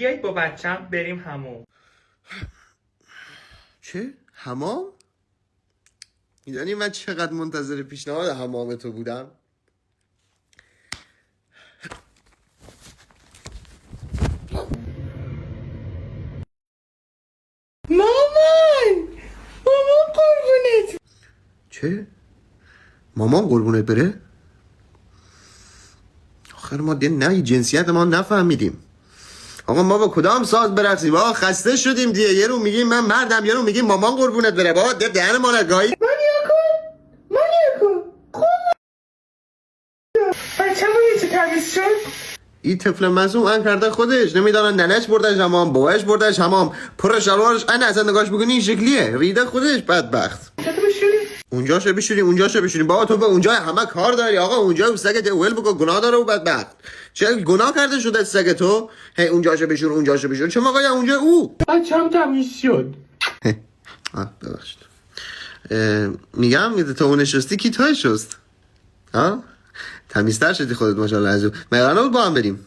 بیایید با بچم بریم همون. چه؟ حمام؟ میدونی من چقدر منتظر پیشنهاد حمام تو بودم؟ مامان قربونت. چه؟ مامان قربونت بره؟ آخر ما دیگه نه جنسیت ما نفهمیدیم. آقا ما با کدام ساز برقصیم؟ آقا خسته شدیم دیگه. یه رو میگیم من مردم، یه رو میگیم مامان قربونت بره. بابا دهن ما نگاهی. مانیاکو بچه رو چه تمیز شد؟ این طفل مظلوم ان کرده خودش، نمیدانن ننش بردش حمام، باباش بردش حمام، پر شلوارش ان اصلا نگاش بکنی این شکلیه، ریده خودش بدبخت. اونجاشو بشوری بابا. تو به اونجا همه کار داری آقا. اونجا سگت ول بکن، گناه داره و بدبخت. چه گناه کرده شده سگ تو؟ هی اونجاشو بشور چه موقعی اونجا او بچه هم تمیز شد. ببخشید. میگم تو اون نشستی کی تو شست؟ ها تمیزتر شدی خودت ماشاءالله. از مگه بود با هم بریم؟